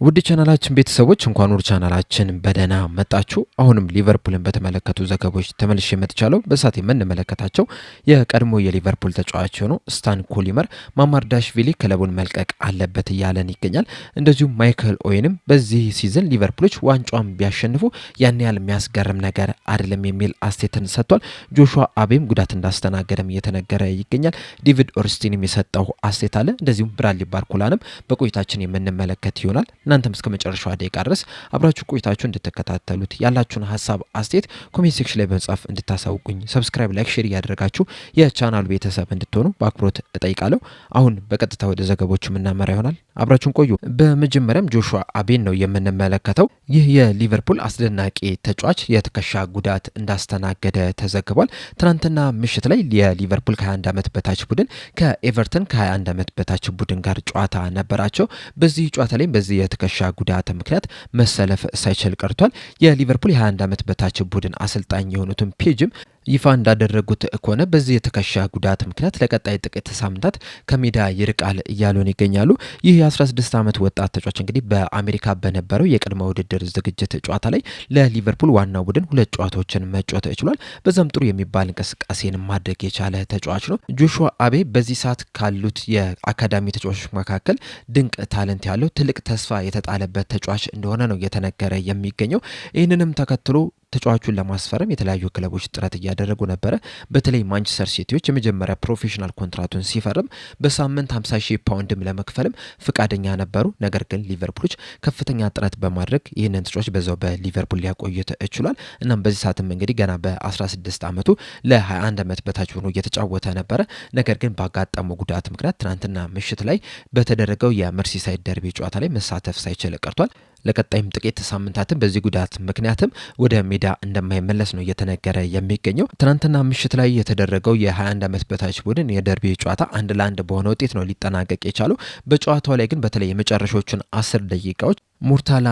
ውድ ቻናላችን ቤተሰቦች እንኳን ወደ ቻናላችን በደህና መጣችሁ። አሁንም ሊቨርፑልን በተመለከቱ ዘገባዎች ተመልሼ መጥቻለሁ። በሳት የምንመለከታቸው የቀድሞ የሊቨርፑል ተጫዋች የሆነው ስታን ኮሊመር ማማርዳሽቪሊ ክለቡን መልቀቅ አለበት እያለን ይገኛል። እንደዚሁም ማይክል ኦዌንም በዚህ ሲዝን ሊቨርፑሎች ዋንጫውን ቢያሸንፉ ያን ያህል የሚያስገርም ነገር አይደለም የሚል አስተያየትን ሰጥቷል። ጆሹዋ አቤም ጉዳት እንዳስተናገደም እየተነገረ ይገኛል። ዴቪድ ኦርስቲንም የሰጠው አስተያየት አለ። እንደዚሁም ብራድሊ ባርኮላንም በቆይታችን የምንመለከት ይሆናል። እናንተም እስከ መጨረሻው ደቂቃ ድረስ አብራችሁ ቆይታችሁ እንድትከታተሉት ያላችሁን ሀሳብ አስተያየት ኮሜንት ሴክሽን ላይ በመጻፍ እንድታሳውቁኝ ሰብስክራይብ፣ ላይክ፣ ሼር እያደረጋችሁ የቻናሉ ቤተሰብ እንድትሆኑ በአክብሮት እጠይቃለሁ። አሁን በቀጥታ ወደ ዘገቦቹ የምናመራ ይሆናል። አብራችሁን ቆዩ። በመጀመሪያም ጆሹዋ አቤን ነው የምንመለከተው። ይህ የሊቨርፑል አስደናቂ ተጫዋች የትከሻ ጉዳት እንዳስተናገደ ተዘግቧል። ትናንትና ምሽት ላይ የሊቨርፑል ከ21 ዓመት በታች ቡድን ከኤቨርተን ከ21 ዓመት በታች ቡድን ጋር ጨዋታ ነበራቸው። በዚህ ጨዋታ ላይ በዚህ የትከሻ ጉዳት ምክንያት መሰለፍ ሳይችል ቀርቷል። የሊቨርፑል የ21 ዓመት በታች ቡድን አሰልጣኝ የሆኑትን ፔጅም ይፋ እንዳደረጉት ከሆነ በዚህ የትከሻ ጉዳት ምክንያት ለቀጣይ ጥቂት ሳምንታት ከሜዳ ይርቃል እያሉን ይገኛሉ። ይህ የ16 ዓመት ወጣት ተጫዋች እንግዲህ በአሜሪካ በነበረው የቅድመ ውድድር ዝግጅት ጨዋታ ላይ ለሊቨርፑል ዋናው ቡድን 2 ጨዋታዎችን መጫወት ችሏል። በዛም ጥሩ የሚባል እንቅስቃሴን ማድረግ የቻለ ተጫዋች ነው። ጆሹዋ አቤ በዚህ ሰዓት ካሉት የአካዳሚ ተጫዋቾች መካከል ድንቅ ታለንት ያለው ትልቅ ተስፋ የተጣለበት ተጫዋች እንደሆነ ነው እየተነገረ የሚገኘው። ይህንንም ተከትሎ ተጫዋቹን ለማስፈረም የተለያዩ ክለቦች ጥረት እያደረጉ ነበረ። በተለይ ማንቸስተር ሲቲዎች የመጀመሪያ ፕሮፌሽናል ኮንትራቱን ሲፈርም በሳምንት 50,000 ፓውንድም ለመክፈልም ፍቃደኛ ነበሩ። ነገር ግን ሊቨርፑሎች ከፍተኛ ጥረት በማድረግ ይህንን ተጫዋች በዛው በሊቨርፑል ሊያቆዩት ችሏል። እናም በዚህ ሰዓትም እንግዲህ ገና በ16 ዓመቱ ለ21 ዓመት በታች ሆኖ እየተጫወተ ነበረ። ነገር ግን ባጋጠመው ጉዳት ምክንያት ትናንትና ምሽት ላይ በተደረገው የመርሲሳይድ ደርቢ ጨዋታ ላይ መሳተፍ ሳይችል ቀርቷል። ለቀጣይም ጥቂት ሳምንታትም በዚህ ጉዳት ምክንያትም ወደ ሜዳ እንደማይመለስ ነው እየተነገረ የሚገኘው። ትናንትና ምሽት ላይ የተደረገው የ21 ዓመት በታች ቡድን የደርቢ ጨዋታ 1-1 በሆነ ውጤት ነው ሊጠናቀቅ የቻለው። በጨዋታው ላይ ግን በተለይ የመጨረሻዎቹን 10 ደቂቃዎች ሙርታላ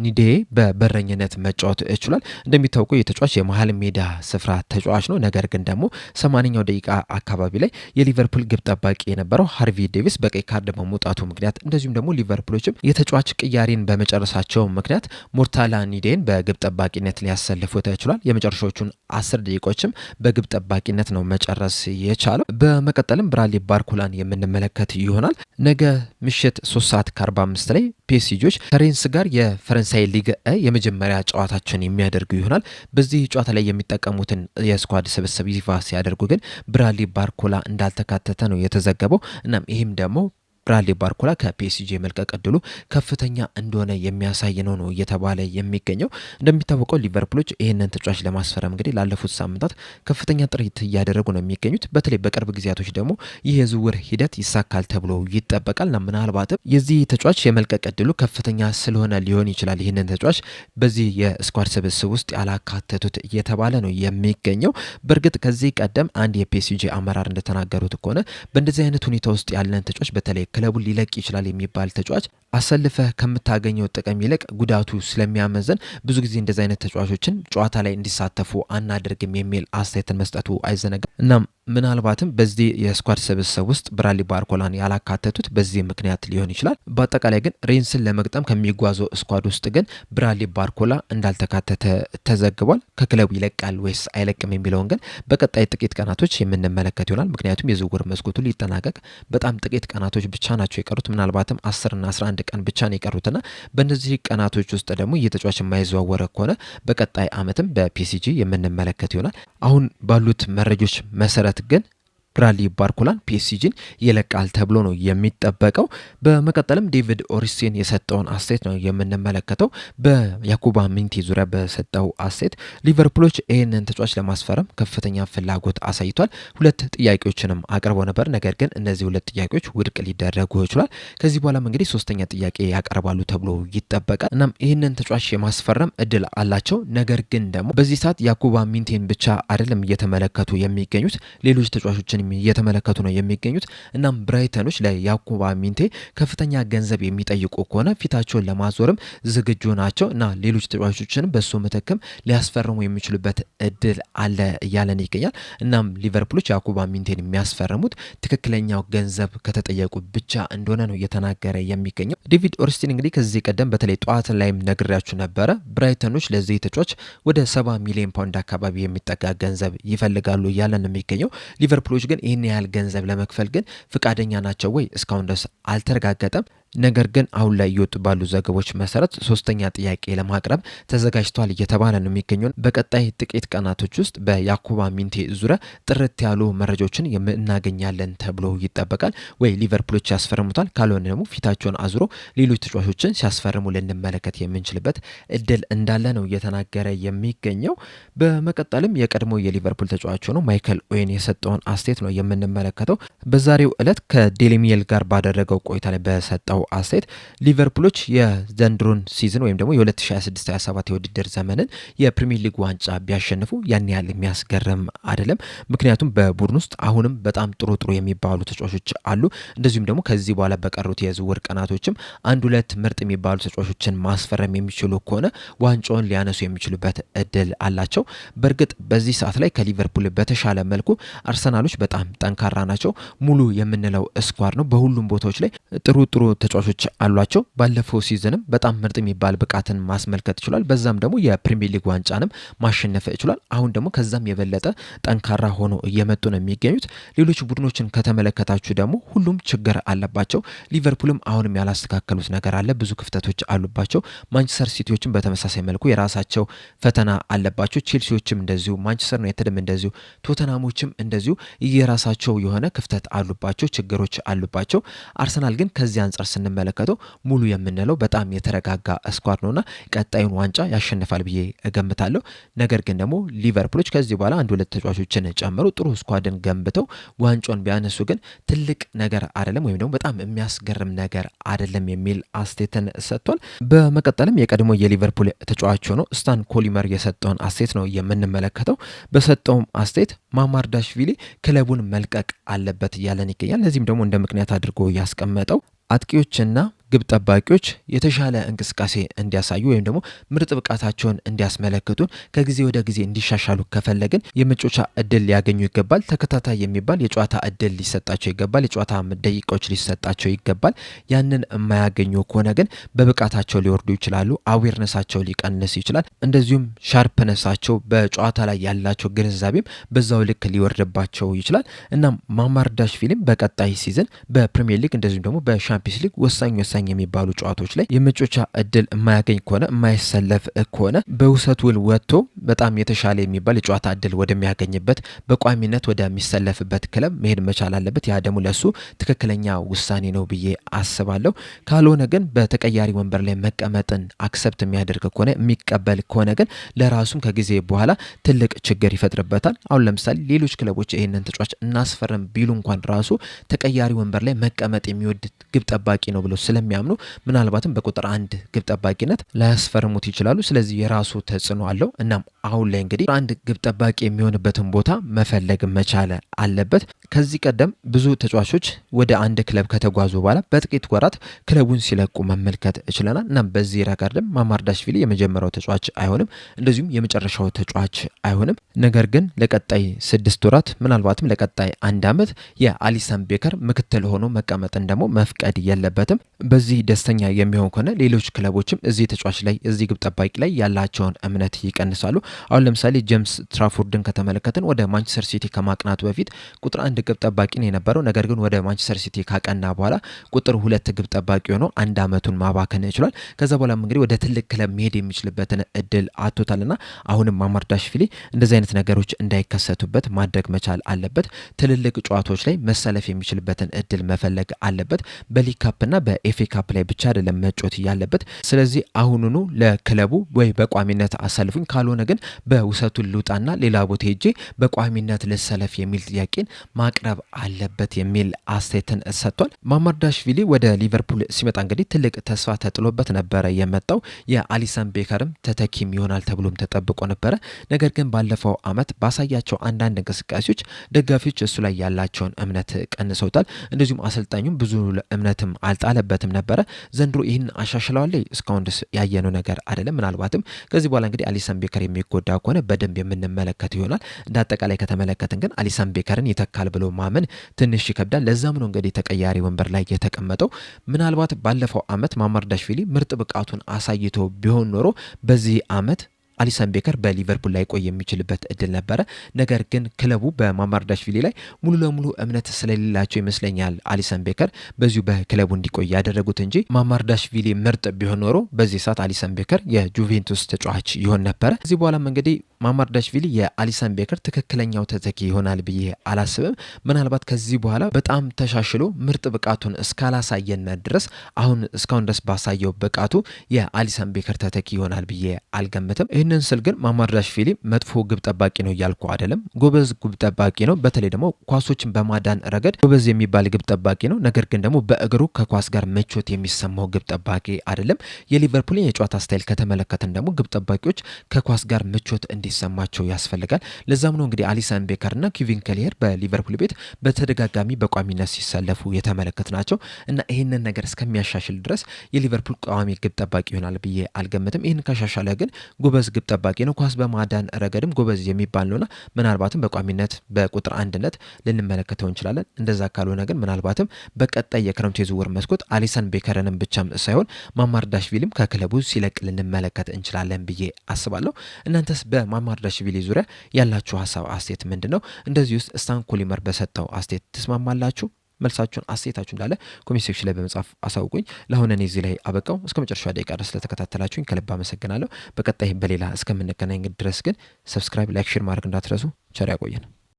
ኒዴ በበረኝነት መጫወት ችሏል። እንደሚታወቀው የተጫዋች የመሀል ሜዳ ስፍራ ተጫዋች ነው። ነገር ግን ደግሞ 80ኛው ደቂቃ አካባቢ ላይ የሊቨርፑል ግብ ጠባቂ የነበረው ሃርቪ ዴቪስ በቀይ ካርድ በመውጣቱ ምክንያት እንደዚሁም ደግሞ ሊቨርፑሎችም የተጫዋች ቅያሬን በመጨረሳቸው ምክንያት ሙርታላ ኒዴን በግብ ጠባቂነት ሊያሰልፉት ችሏል። የመጨረሻዎቹን 10 ደቂቃዎችም በግብ ጠባቂነት ነው መጨረስ የቻለው። በመቀጠልም ብራድሊ ባርኮላን የምንመለከት ይሆናል። ነገ ምሽት 3:45 ላይ ፒኤስጂዎች ከሬንስ ጋር የፈረንሳይ ሊግ የመጀመሪያ ጨዋታቸውን የሚያደርጉ ይሆናል። በዚህ ጨዋታ ላይ የሚጠቀሙትን የስኳድ ስብስብ ይፋ ሲያደርጉ ግን ብራድሊ ባርኮላ እንዳልተካተተ ነው የተዘገበው። እናም ይህም ደግሞ ብራድሊ ባርኮላ ከፒኤስጂ የመልቀቅ እድሉ ከፍተኛ እንደሆነ የሚያሳይ ነው እየተባለ የሚገኘው። እንደሚታወቀው ሊቨርፑሎች ይህንን ተጫዋች ለማስፈረም እንግዲህ ላለፉት ሳምንታት ከፍተኛ ጥረት እያደረጉ ነው የሚገኙት። በተለይ በቅርብ ጊዜያቶች ደግሞ ይህ የዝውውር ሂደት ይሳካል ተብሎ ይጠበቃል እና ምናልባትም የዚህ ተጫዋች የመልቀቅ እድሉ ከፍተኛ ስለሆነ ሊሆን ይችላል ይህንን ተጫዋች በዚህ የስኳድ ስብስብ ውስጥ ያላካተቱት እየተባለ ነው የሚገኘው። በእርግጥ ከዚህ ቀደም አንድ የፒኤስጂ አመራር እንደተናገሩት ከሆነ በእንደዚህ አይነት ሁኔታ ውስጥ ያለን ተጫዋች በተለይ ክለቡን ሊለቅ ይችላል የሚባል ተጫዋች አሰልፈህ ከምታገኘው ጥቅም ይልቅ ጉዳቱ ስለሚያመዘን ብዙ ጊዜ እንደዚህ አይነት ተጫዋቾችን ጨዋታ ላይ እንዲሳተፉ አናደርግም የሚል አስተያየትን መስጠቱ አይዘነጋም። እናም ምናልባትም በዚህ የስኳድ ስብስብ ውስጥ ብራድሊ ባርኮላን ያላካተቱት በዚህ ምክንያት ሊሆን ይችላል። በአጠቃላይ ግን ሬንስን ለመግጠም ከሚጓዘው ስኳድ ውስጥ ግን ብራድሊ ባርኮላ እንዳልተካተተ ተዘግቧል። ከክለቡ ይለቃል ወይስ አይለቅም የሚለውን ግን በቀጣይ ጥቂት ቀናቶች የምንመለከት ይሆናል። ምክንያቱም የዝውውር መስኮቱ ሊጠናቀቅ በጣም ጥቂት ቀናቶች ብቻ ናቸው የቀሩት። ምናልባትም 10 እና 11 ቀን ብቻ ነው የቀሩትና በእነዚህ ቀናቶች ውስጥ ደግሞ የተጫዋች የማይዘዋወረ ከሆነ በቀጣይ ዓመትም በፒኤስጂ የምንመለከት ይሆናል። አሁን ባሉት መረጃዎች መሰረት ግን ብራድሊ ባርኮላን ፒኤስጂን ይለቃል ተብሎ ነው የሚጠበቀው። በመቀጠልም ዴቪድ ኦሪስቲን የሰጠውን አስተያየት ነው የምንመለከተው። በያኩባ ሚንቲ ዙሪያ በሰጠው አስተያየት ሊቨርፑሎች ይህንን ተጫዋች ለማስፈረም ከፍተኛ ፍላጎት አሳይቷል። 2 ጥያቄዎችንም አቅርበው ነበር። ነገር ግን እነዚህ 2 ጥያቄዎች ውድቅ ሊደረጉ ይችላል። ከዚህ በኋላም እንግዲህ 3ኛ ጥያቄ ያቀርባሉ ተብሎ ይጠበቃል። እናም ይህንን ተጫዋች የማስፈረም እድል አላቸው። ነገር ግን ደግሞ በዚህ ሰዓት ያኩባ ሚንቲን ብቻ አይደለም እየተመለከቱ የሚገኙት ሌሎች ተጫዋቾችን እየተመለከቱ ነው የሚገኙት። እናም ብራይተኖች ለያኩብ ሚንቴ ከፍተኛ ገንዘብ የሚጠይቁ ከሆነ ፊታቸውን ለማዞርም ዝግጁ ናቸው እና ሌሎች ተጫዋቾችን በሱ ምትክም ሊያስፈርሙ የሚችሉበት እድል አለ እያለን ይገኛል። እናም ሊቨርፑሎች ያኩብ ሚንቴን የሚያስፈርሙት ትክክለኛው ገንዘብ ከተጠየቁ ብቻ እንደሆነ ነው እየተናገረ የሚገኘው። ዴቪድ ኦርንስቲን እንግዲህ ከዚህ ቀደም በተለይ ጠዋት ላይም ነግሬያችሁ ነበረ ብራይተኖች ለዚህ ተጫዋች ወደ 70 ሚሊዮን ፓውንድ አካባቢ የሚጠጋ ገንዘብ ይፈልጋሉ እያለን የሚገኘው። ሊቨርፑሎች ግን ይህን ያህል ገንዘብ ለመክፈል ግን ፍቃደኛ ናቸው ወይ እስካሁን ድረስ አልተረጋገጠም። ነገር ግን አሁን ላይ እየወጡ ባሉ ዘገቦች መሰረት ሶስተኛ ጥያቄ ለማቅረብ ተዘጋጅቷል እየተባለ ነው የሚገኘው። በቀጣይ ጥቂት ቀናቶች ውስጥ በያኩብ ሚንቴ ዙሪያ ጥርት ያሉ መረጃዎችን እናገኛለን ተብሎ ይጠበቃል። ወይ ሊቨርፑሎች ያስፈርሙታል፣ ካልሆነ ደግሞ ፊታቸውን አዙሮ ሌሎች ተጫዋቾችን ሲያስፈርሙ ልንመለከት የምንችልበት እድል እንዳለ ነው እየተናገረ የሚገኘው። በመቀጠልም የቀድሞ የሊቨርፑል ተጫዋች ሆነው ማይክል ኦዌን የሰጠውን አስተያየት ነው የምንመለከተው። በዛሬው ዕለት ከዴይሊ ሜል ጋር ባደረገው ቆይታ ላይ በሰጠው አስተያየት ሊቨርፑሎች የዘንድሮን ሲዝን ወይም ደግሞ የ2026/27 የውድድር ዘመንን የፕሪሚየር ሊግ ዋንጫ ቢያሸንፉ ያን ያህል የሚያስገርም አይደለም። ምክንያቱም በቡድን ውስጥ አሁንም በጣም ጥሩ የሚባሉ ተጫዋቾች አሉ። እንደዚሁም ደግሞ ከዚህ በኋላ በቀሩት የዝውውር ቀናቶችም አንድ ሁለት ምርጥ የሚባሉ ተጫዋቾችን ማስፈረም የሚችሉ ከሆነ ዋንጫውን ሊያነሱ የሚችሉበት እድል አላቸው። በእርግጥ በዚህ ሰዓት ላይ ከሊቨርፑል በተሻለ መልኩ አርሰናሎች በጣም ጠንካራ ናቸው። ሙሉ የምንለው ስኳድ ነው። በሁሉም ቦታዎች ላይ ጥሩ ተጫዋቾች አሏቸው። ባለፈው ሲዝንም በጣም ምርጥ የሚባል ብቃትን ማስመልከት ይችላል። በዛም ደግሞ የፕሪሚየር ሊግ ዋንጫንም ማሸነፍ ይችላል። አሁን ደግሞ ከዛም የበለጠ ጠንካራ ሆኖ እየመጡ ነው የሚገኙት። ሌሎች ቡድኖችን ከተመለከታችሁ ደግሞ ሁሉም ችግር አለባቸው። ሊቨርፑልም አሁንም ያላስተካከሉት ነገር አለ። ብዙ ክፍተቶች አሉባቸው። ማንቸስተር ሲቲዎችም በተመሳሳይ መልኩ የራሳቸው ፈተና አለባቸው። ቼልሲዎችም እንደዚሁ፣ ማንቸስተር ዩናይትድም እንደዚሁ፣ ቶተናሞችም እንደዚሁ የራሳቸው የሆነ ክፍተት አሉባቸው፣ ችግሮች አሉባቸው። አርሰናል ግን ከዚህ አንጻር ስንመለከተው ሙሉ የምንለው በጣም የተረጋጋ ስኳድ ነውና ቀጣዩን ዋንጫ ያሸንፋል ብዬ እገምታለሁ። ነገር ግን ደግሞ ሊቨርፑሎች ከዚህ በኋላ አንድ ሁለት ተጫዋቾችን ጨምሮ ጥሩ ስኳድን ገንብተው ዋንጫውን ቢያነሱ ግን ትልቅ ነገር አይደለም ወይም ደግሞ በጣም የሚያስገርም ነገር አይደለም የሚል አስተያየትን ሰጥቷል። በመቀጠልም የቀድሞ የሊቨርፑል ተጫዋች ሆኖ ስታን ኮሊመር የሰጠውን አስተያየት ነው የምንመለከተው። በሰጠውም አስተያየት ማማርዳሽቪሊ ክለቡን መልቀቅ አለበት እያለን ይገኛል። ለዚህም ደግሞ እንደ ምክንያት አድርጎ ያስቀመጠው አጥቂዎችና ግብ ጠባቂዎች የተሻለ እንቅስቃሴ እንዲያሳዩ ወይም ደግሞ ምርጥ ብቃታቸውን እንዲያስመለክቱን ከጊዜ ወደ ጊዜ እንዲሻሻሉ ከፈለግን የመጫወቻ እድል ሊያገኙ ይገባል። ተከታታይ የሚባል የጨዋታ እድል ሊሰጣቸው ይገባል። የጨዋታ ደቂቃዎች ሊሰጣቸው ይገባል። ያንን የማያገኙ ከሆነ ግን በብቃታቸው ሊወርዱ ይችላሉ። አዌርነሳቸው ሊቀንስ ይችላል። እንደዚሁም ሻርፕነሳቸው በጨዋታ ላይ ያላቸው ግንዛቤም በዛው ልክ ሊወርድባቸው ይችላል እና ማማርዳሽቪሊም በቀጣይ ሲዝን በፕሪሚየር ሊግ እንደዚሁም ደግሞ በሻምፒዮንስ ሊግ ወሳኝ የሚባሉ ጨዋታዎች ላይ የመጫወቻ እድል የማያገኝ ከሆነ የማይሰለፍ ከሆነ በውሰት ውል ወጥቶ በጣም የተሻለ የሚባል የጨዋታ እድል ወደሚያገኝበት በቋሚነት ወደሚሰለፍበት ክለብ መሄድ መቻል አለበት። ያ ደግሞ ለሱ ትክክለኛ ውሳኔ ነው ብዬ አስባለሁ። ካልሆነ ግን በተቀያሪ ወንበር ላይ መቀመጥን አክሰፕት የሚያደርግ ከሆነ የሚቀበል ከሆነ ግን ለራሱም ከጊዜ በኋላ ትልቅ ችግር ይፈጥርበታል። አሁን ለምሳሌ ሌሎች ክለቦች ይህንን ተጫዋች እናስፈርም ቢሉ እንኳን ራሱ ተቀያሪ ወንበር ላይ መቀመጥ የሚወድ ግብ ጠባቂ ነው ብሎ ስለሚያምኑ ምናልባትም በቁጥር አንድ ግብ ጠባቂነት ላያስፈርሙት ይችላሉ። ስለዚህ የራሱ ተጽዕኖ አለው። እናም አሁን ላይ እንግዲህ አንድ ግብ ጠባቂ የሚሆንበትን ቦታ መፈለግ መቻል አለበት። ከዚህ ቀደም ብዙ ተጫዋቾች ወደ አንድ ክለብ ከተጓዙ በኋላ በጥቂት ወራት ክለቡን ሲለቁ መመልከት ችለናል። እናም በዚህ ረገድም ማማርዳሽቪሊ የመጀመሪያው ተጫዋች አይሆንም፣ እንደዚሁም የመጨረሻው ተጫዋች አይሆንም። ነገር ግን ለቀጣይ 6 ወራት ምናልባትም ለቀጣይ 1 ዓመት የአሊሰን ቤከር ምክትል ሆኖ መቀመጥን ደግሞ መፍቀድ የለበትም። በዚህ ደስተኛ የሚሆን ከሆነ ሌሎች ክለቦችም እዚህ ተጫዋች ላይ እዚህ ግብ ጠባቂ ላይ ያላቸውን እምነት ይቀንሳሉ። አሁን ለምሳሌ ጄምስ ትራፎርድን ከተመለከትን ወደ ማንቸስተር ሲቲ ከማቅናቱ በፊት ቁጥር 1 ግብ ጠባቂ ነው የነበረው። ነገር ግን ወደ ማንቸስተር ሲቲ ካቀና በኋላ ቁጥር 2 ግብ ጠባቂ ሆኖ 1 ዓመቱን ማባከን ይችላል። ከዛ በኋላም እንግዲህ ወደ ትልቅ ክለብ መሄድ የሚችልበትን እድል አጥቶታልና አሁንም ማማርዳሽቪሊ እንደዚህ አይነት ነገሮች እንዳይከሰቱበት ማድረግ መቻል አለበት። ትልልቅ ጨዋታዎች ላይ መሰለፍ የሚችልበትን እድል መፈለግ አለበት። በሊግ ካፕና በኤፍኤ ካፕ ላይ ብቻ አይደለም መጮት ያለበት። ስለዚህ አሁኑኑ ለክለቡ ወይ በቋሚነት አሰልፉኝ፣ ካልሆነ ግን በውሰቱን ልውጣና ሌላ ቦታ ሄጄ በቋሚነት ልሰለፍ የሚል ጥያቄን ማቅረብ አለበት የሚል አስተያየትን ሰጥቷል። ማማርዳሽቪሊ ወደ ሊቨርፑል ሲመጣ እንግዲህ ትልቅ ተስፋ ተጥሎበት ነበረ የመጣው። የአሊሰን ቤከርም ተተኪም ይሆናል ተብሎም ተጠብቆ ነበረ። ነገር ግን ባለፈው ዓመት ባሳያቸው አንዳንድ እንቅስቃሴዎች ደጋፊዎች እሱ ላይ ያላቸውን እምነት ቀንሰውታል። እንደዚሁም አሰልጣኙም ብዙ እምነትም አልጣለበትም ነበረ። ዘንድሮ ይህን አሻሽለዋል እስካሁን ድረስ ያየነው ነገር አይደለም። ምናልባትም ከዚህ በኋላ እንግዲህ አሊሰን ቤከር የሚጎዳ ከሆነ በደንብ የምንመለከት ይሆናል። እንደ አጠቃላይ ከተመለከትን ግን አሊሰን ቤከርን ይተካል ብሎ ማመን ትንሽ ይከብዳል። ለዛም ነው እንግዲህ ተቀያሪ ወንበር ላይ የተቀመጠው። ምናልባት ባለፈው ዓመት ማማርዳሽቪሊ ምርጥ ብቃቱን አሳይቶ ቢሆን ኖሮ በዚህ ዓመት አሊሰን ቤከር በሊቨርፑል ላይ ቆይ የሚችልበት እድል ነበረ። ነገር ግን ክለቡ በማማርዳሽቪሊ ላይ ሙሉ ለሙሉ እምነት ስለሌላቸው ይመስለኛል አሊሰን ቤከር በዚሁ በክለቡ እንዲቆይ ያደረጉት እንጂ ማማርዳሽቪሊ ምርጥ ቢሆን ኖሮ በዚህ ሰዓት አሊሰን ቤከር የጁቬንቱስ ተጫዋች ይሆን ነበረ። ከዚህ በኋላም እንግዲህ ማማርዳሽቪሊ የአሊሰን ቤከር ትክክለኛው ተተኪ ይሆናል ብዬ አላስብም። ምናልባት ከዚህ በኋላ በጣም ተሻሽሎ ምርጥ ብቃቱን እስካላሳየን ድረስ አሁን እስካሁን ድረስ ባሳየው ብቃቱ የአሊሰን ቤከር ተተኪ ይሆናል ብዬ አልገምትም። ይህንን ስል ግን ማማርዳሽቪሊ መጥፎ ግብ ጠባቂ ነው እያልኩ አይደለም። ጎበዝ ግብ ጠባቂ ነው። በተለይ ደግሞ ኳሶችን በማዳን ረገድ ጎበዝ የሚባል ግብ ጠባቂ ነው። ነገር ግን ደግሞ በእግሩ ከኳስ ጋር ምቾት የሚሰማው ግብ ጠባቂ አይደለም። የሊቨርፑልን የጨዋታ ስታይል ከተመለከትን ደግሞ ግብ ጠባቂዎች ከኳስ ጋር ምቾት እንዲሰማቸው ያስፈልጋል። ለዛም ነው እንግዲህ አሊሰን ቤከርና ኬቪን ከሊየር በሊቨርፑል ቤት በተደጋጋሚ በቋሚነት ሲሰለፉ የተመለከት ናቸው እና ይህንን ነገር እስከሚያሻሽል ድረስ የሊቨርፑል ቋሚ ግብ ጠባቂ ይሆናል ብዬ አልገምትም። ይህን ካሻሻለ ግን ጎበዝ ግብ ጠባቂ ነው። ኳስ በማዳን ረገድም ጎበዝ የሚባል ነውና ምናልባትም በቋሚነት በቁጥር አንድነት ልንመለከተው እንችላለን። እንደዛ ካልሆነ ግን ምናልባትም በቀጣይ የክረምቱ የዝውውር መስኮት አሊሰን ቤከርንም ብቻም ሳይሆን ማማርዳሽቪሊም ከክለቡ ሲለቅ ልንመለከት እንችላለን ብዬ አስባለሁ። እናንተስ በማማርዳሽቪሊ ዙሪያ ያላችሁ ሀሳብ አስተያየት ምንድን ነው? እንደዚህ ውስጥ ስታን ኮሊመር በሰጠው አስተያየት ትስማማላችሁ? መልሳችሁን አስተያየታችሁን እንዳለ ኮሜንት ሴክሽን ላይ በመጻፍ አሳውቁኝ። ለአሁን እኔ እዚህ ላይ አበቃው። እስከ መጨረሻ ደቂቃ ድረስ ስለተከታተላችሁኝ ከልብ አመሰግናለሁ። በቀጣይ በሌላ እስከምንገናኝ ድረስ ግን ሰብስክራይብ፣ ላይክ፣ ሼር ማድረግ እንዳትረሱ። ቸር ያቆየን።